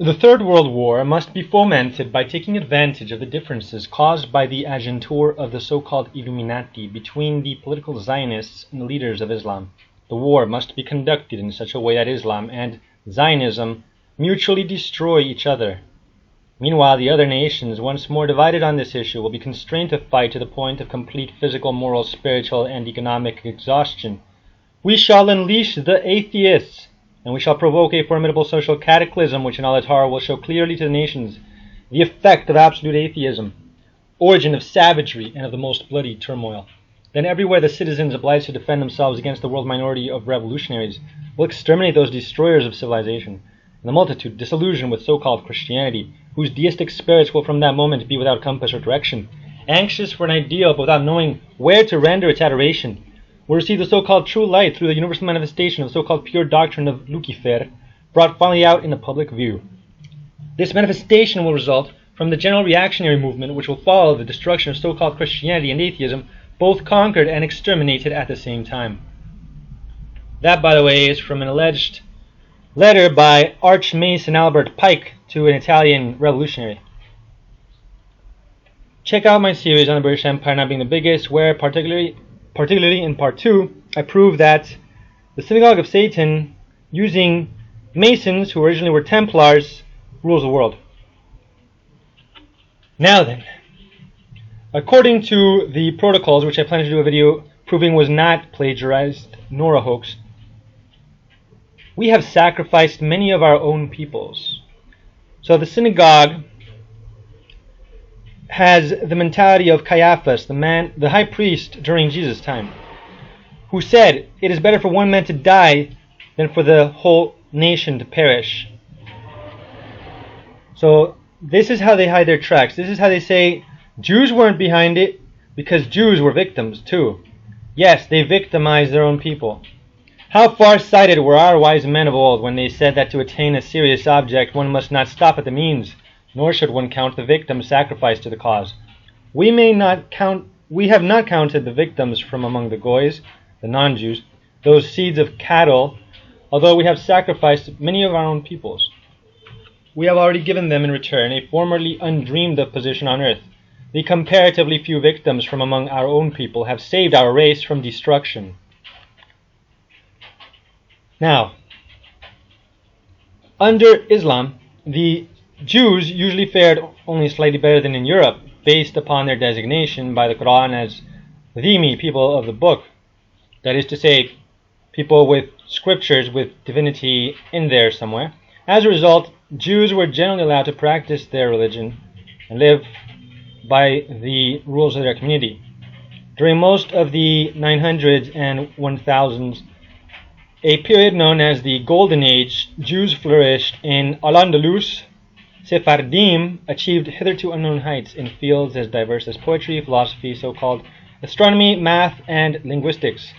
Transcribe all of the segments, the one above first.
The Third World War must be fomented by taking advantage of the differences caused by the agentur of the so-called Illuminati between the political Zionists and the leaders of Islam. The war must be conducted in such a way that Islam and Zionism mutually destroy each other. Meanwhile, the other nations, once more divided on this issue, will be constrained to fight to the point of complete physical, moral, spiritual, and economic exhaustion. We shall unleash the atheists, and we shall provoke a formidable social cataclysm which in all its horror will show clearly to the nations the effect of absolute atheism, origin of savagery and of the most bloody turmoil. Then everywhere the citizens obliged to defend themselves against the world minority of revolutionaries will exterminate those destroyers of civilization, and the multitude, disillusioned with so-called Christianity, whose deistic spirits will from that moment be without compass or direction, anxious for an ideal but without knowing where to render its adoration, will receive the so-called true light through the universal manifestation of the so-called pure doctrine of Lucifer, brought finally out in the public view. This manifestation will result from the general reactionary movement which will follow the destruction of so-called Christianity and atheism, both conquered and exterminated at the same time. That, by the way, is from an alleged letter by Archmason Albert Pike to an Italian revolutionary. Check out my series on the British Empire not being the biggest, where particularly in part 2, I prove that the Synagogue of Satan, using Masons who originally were Templars, rules the world. Now then, according to the protocols, which I plan to do a video proving was not plagiarized nor a hoax, we have sacrificed many of our own peoples. So the synagogue has the mentality of Caiaphas, the high priest during Jesus' time, who said, "It is better for one man to die than for the whole nation to perish." So this is how they hide their tracks. This is how they say Jews weren't behind it because Jews were victims too. Yes, they victimized their own people. How far-sighted were our wise men of old when they said that to attain a serious object one must not stop at the means, nor should one count the victims sacrificed to the cause. We have not counted the victims from among the Goys, the non-Jews, those seeds of cattle, although we have sacrificed many of our own peoples. We have already given them in return a formerly undreamed of position on earth. The comparatively few victims from among our own people have saved our race from destruction. Now, under Islam, the Jews usually fared only slightly better than in Europe, based upon their designation by the Quran as dhimmi, people of the book. That is to say, people with scriptures with divinity in there somewhere. As a result, Jews were generally allowed to practice their religion and live by the rules of their community. During most of the 900s and 1000s, a period known as the Golden Age, Jews flourished in Al-Andalus. Sephardim achieved hitherto unknown heights in fields as diverse as poetry, philosophy, so-called astronomy, math, and linguistics.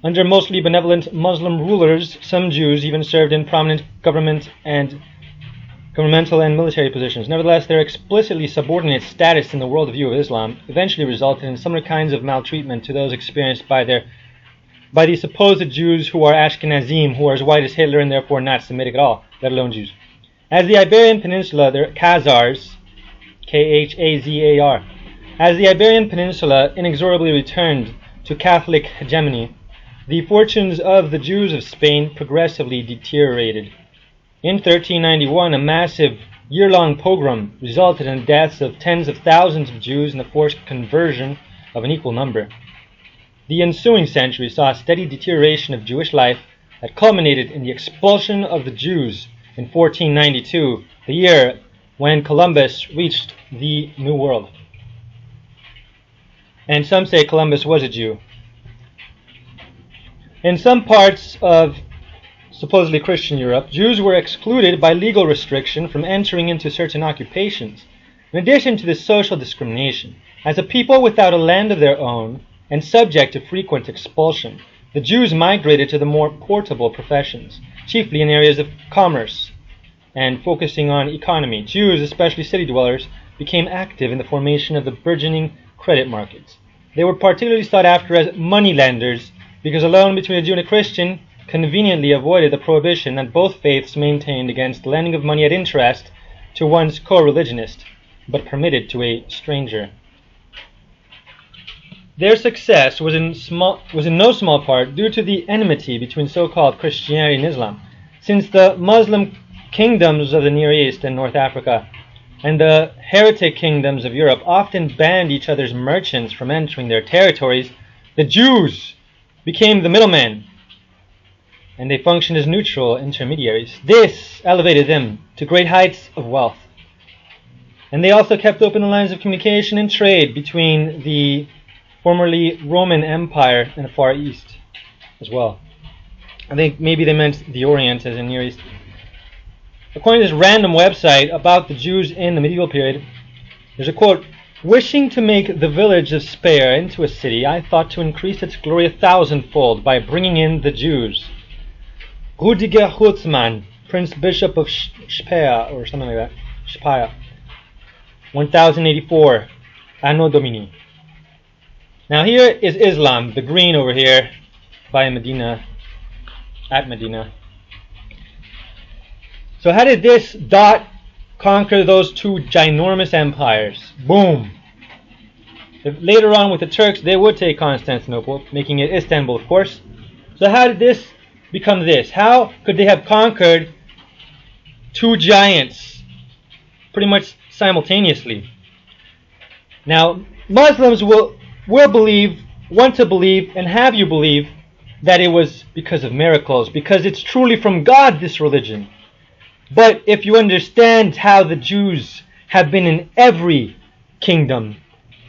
Under mostly benevolent Muslim rulers, some Jews even served in prominent governmental and military positions. Nevertheless, their explicitly subordinate status in the worldview of Islam eventually resulted in similar kinds of maltreatment to those experienced by the supposed Jews who are Ashkenazim, who are as white as Hitler and therefore not Semitic at all, let alone Jews. As the Iberian Peninsula, the Khazars, Khazar, as the Iberian Peninsula inexorably returned to Catholic hegemony, the fortunes of the Jews of Spain progressively deteriorated. In 1391, a massive year-long pogrom resulted in the deaths of tens of thousands of Jews and the forced conversion of an equal number. The ensuing century saw a steady deterioration of Jewish life that culminated in the expulsion of the Jews in 1492, the year when Columbus reached the New World. And some say Columbus was a Jew. In some parts of supposedly Christian Europe, Jews were excluded by legal restriction from entering into certain occupations. In addition to this social discrimination, as a people without a land of their own and subject to frequent expulsion, the Jews migrated to the more portable professions, chiefly in areas of commerce and focusing on economy. Jews, especially city dwellers, became active in the formation of the burgeoning credit markets. They were particularly sought after as moneylenders because a loan between a Jew and a Christian conveniently avoided the prohibition that both faiths maintained against lending of money at interest to one's co-religionist, but permitted to a stranger. Their success was in no small part due to the enmity between so-called Christianity and Islam, since the Muslim kingdoms of the Near East and North Africa and the heretic kingdoms of Europe often banned each other's merchants from entering their territories. The Jews became the middlemen, and they functioned as neutral intermediaries. This elevated them to great heights of wealth. And they also kept open the lines of communication and trade between the formerly Roman Empire and the Far East as well. I think maybe they meant the Orient as in Near East. According to this random website about the Jews in the medieval period, there's a quote, "Wishing to make the village of Speyer into a city, I thought to increase its glory 1,000-fold by bringing in the Jews. Rudiger Hutzmann, Prince Bishop of Speyer," or something like that, Speyer, 1084, Anno Domini. Now here is Islam, the green over here by Medina, at Medina. So how did this dot conquer those two ginormous empires? Boom! Later on with the Turks, they would take Constantinople, making it Istanbul, of course. So how did this become this? How could they have conquered two giants pretty much simultaneously? Now, Muslims will believe, want to believe, and have you believe that it was because of miracles, because it's truly from God, this religion. But if you understand how the Jews have been in every kingdom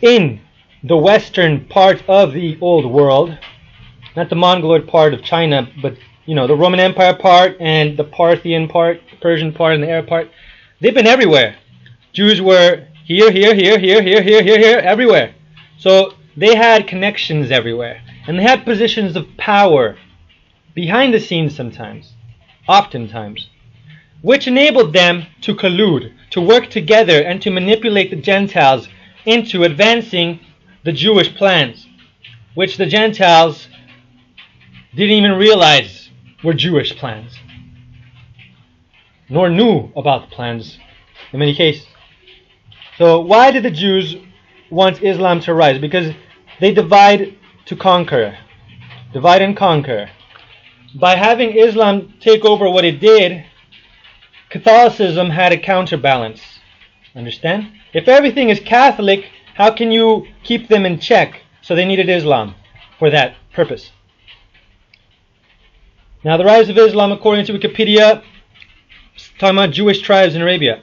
in the western part of the old world, not the Mongoloid part of China, but the Roman Empire part and the Parthian part, the Persian part and the Arab part, they've been everywhere. Jews were here, everywhere. So they had connections everywhere. And they had positions of power behind the scenes sometimes, oftentimes, which enabled them to collude, to work together, and to manipulate the Gentiles into advancing the Jewish plans, which the Gentiles didn't even realize were Jewish plans, nor knew about the plans in many cases. So why did the Jews want Islam to rise? Because they divide to conquer. Divide and conquer. By having Islam take over what it did, Catholicism had a counterbalance. Understand? If everything is Catholic, how can you keep them in check? So they needed Islam for that purpose. Now the rise of Islam, according to Wikipedia, is talking about Jewish tribes in Arabia.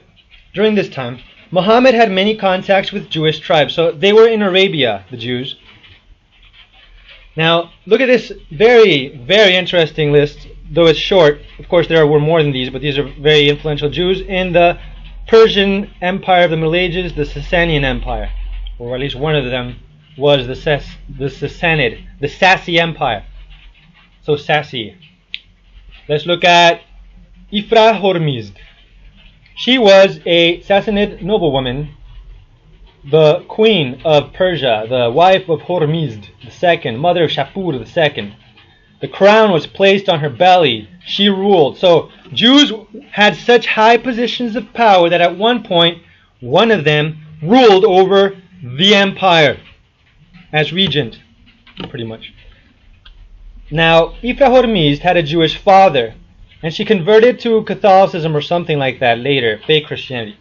During this time, Mohammed had many contacts with Jewish tribes. So they were in Arabia, the Jews. Now, look at this very, very interesting list, though it's short. Of course, there were more than these, but these are very influential Jews in the Persian Empire of the Middle Ages, the Sasanian Empire, or at least one of them was the Sassanid, the Sassy Empire. So sassy. Let's look at Ifra Hormizd. She was a Sassanid noblewoman, the queen of Persia, the wife of Hormizd II, mother of Shapur II. The crown was placed on her belly. She ruled. So Jews had such high positions of power that at one point, one of them ruled over the empire as regent, pretty much. Now, Ifra Hormizd had a Jewish father, and she converted to Catholicism or something like that later, fake Christianity.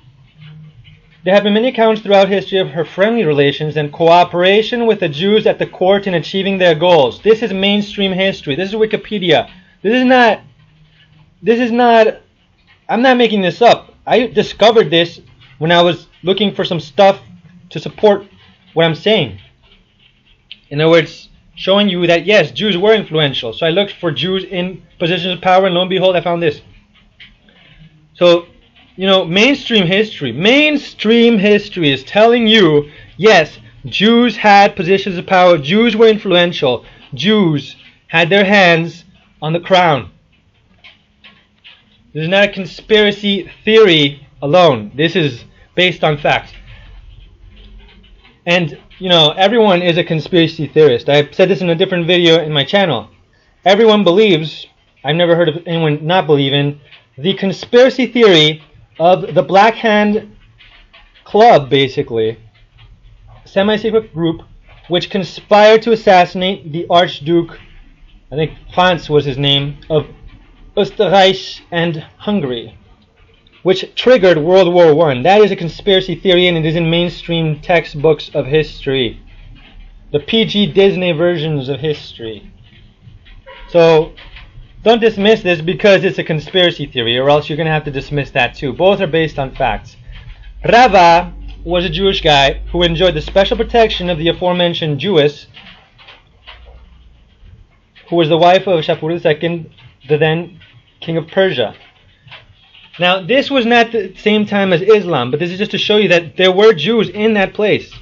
There have been many accounts throughout history of her friendly relations and cooperation with the Jews at the court in achieving their goals. This is mainstream history. This is Wikipedia. This is not, I'm not making this up. I discovered this when I was looking for some stuff to support what I'm saying. In other words, showing you that yes, Jews were influential. So I looked for Jews in positions of power, and lo and behold, I found this. So, mainstream history is telling you, yes, Jews had positions of power, Jews were influential, Jews had their hands on the crown. This is not a conspiracy theory alone. This is based on facts. And, everyone is a conspiracy theorist. I said this in a different video in my channel. Everyone believes I've never heard of anyone not believe in, the conspiracy theory of the Black Hand Club, basically, semi-secret group, which conspired to assassinate the Archduke, I think Franz was his name, of Österreich and Hungary, which triggered World War I. That is a conspiracy theory, and it is in mainstream textbooks of history. The PG Disney versions of history. So, don't dismiss this because it's a conspiracy theory, or else you're going to have to dismiss that too. Both are based on facts. Rava was a Jewish guy who enjoyed the special protection of the aforementioned Jewess, who was the wife of Shapur II, the then king of Persia. Now, this was not the same time as Islam, but this is just to show you that there were Jews in that place.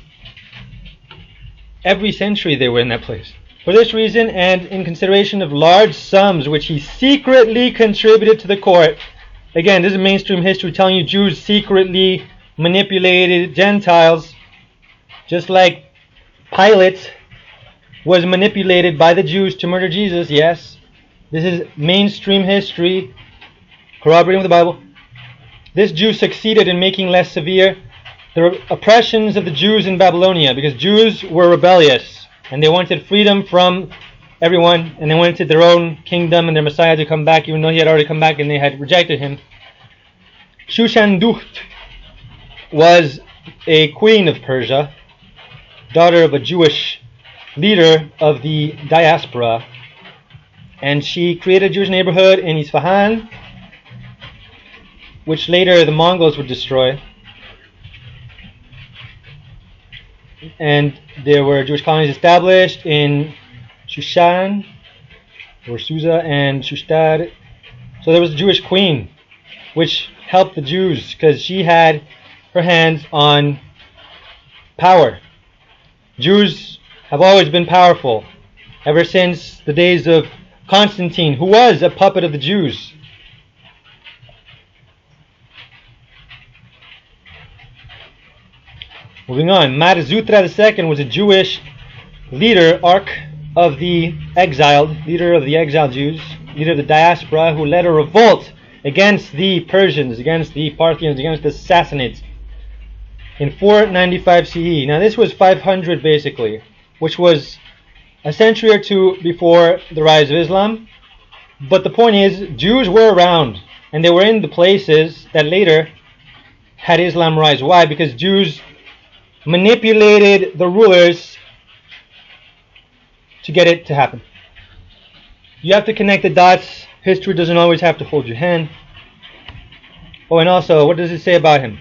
Every century they were in that place. For this reason, and in consideration of large sums which he secretly contributed to the court, again, this is mainstream history telling you Jews secretly manipulated Gentiles, just like Pilate was manipulated by the Jews to murder Jesus. Yes, this is mainstream history corroborating with the Bible. This Jew succeeded in making less severe the oppressions of the Jews in Babylonia, because Jews were rebellious and they wanted freedom from everyone, and they wanted their own kingdom and their Messiah to come back, even though he had already come back and they had rejected him. Shushan-Dukht was a queen of Persia, daughter of a Jewish leader of the diaspora, and she created a Jewish neighborhood in Isfahan, which later the Mongols would destroy. And there were Jewish colonies established in Shushan, or Susa, and Shushtar. So there was a Jewish queen, which helped the Jews because she had her hands on power. Jews have always been powerful, ever since the days of Constantine, who was a puppet of the Jews. Moving on, Marzutra II was a Jewish leader, leader of the exiled Jews, leader of the diaspora, who led a revolt against the Persians, against the Parthians, against the Sassanids in 495 CE. Now this was 500 basically, which was a century or two before the rise of Islam. But the point is, Jews were around, and they were in the places that later had Islam rise. Why? Because Jews manipulated the rulers to get it to happen. You have to connect the dots. History doesn't always have to hold your hand. Oh, and also, what does it say about him?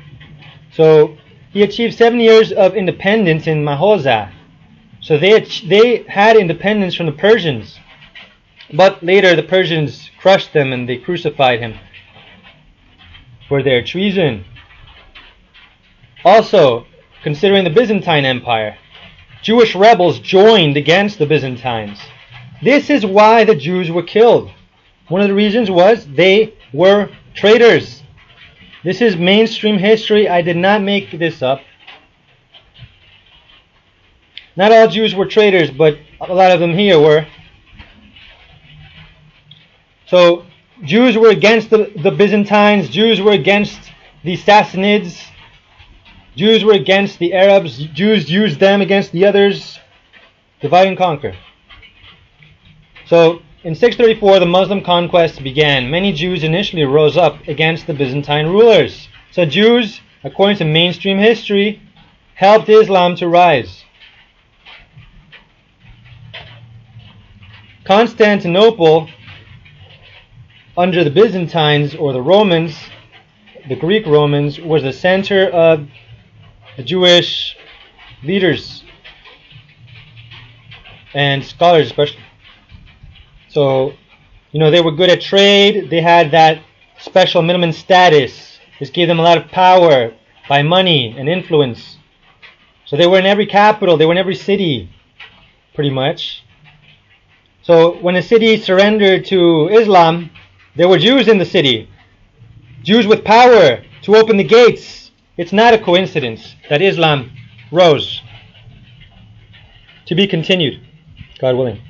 So, he achieved 7 years of independence in Mahoza. So they had independence from the Persians. But later the Persians crushed them and they crucified him for their treason. Also, considering the Byzantine Empire, Jewish rebels joined against the Byzantines. This is why the Jews were killed. One of the reasons was they were traitors. This is mainstream history. I did not make this up. Not all Jews were traitors, but a lot of them here were. So, Jews were against the Byzantines. Jews were against the Sassanids. Jews were against the Arabs. Jews used them against the others. Divide and conquer. So, in 634, the Muslim conquest began. Many Jews initially rose up against the Byzantine rulers. So Jews, according to mainstream history, helped Islam to rise. Constantinople, under the Byzantines or the Romans, the Greek Romans, was the center of the Jewish leaders and scholars especially. So, they were good at trade. They had that special minimum status. This gave them a lot of power by money and influence. So they were in every capital. They were in every city, pretty much. So when a city surrendered to Islam, there were Jews in the city. Jews with power to open the gates. It's not a coincidence that Islam rose. To be continued, God willing.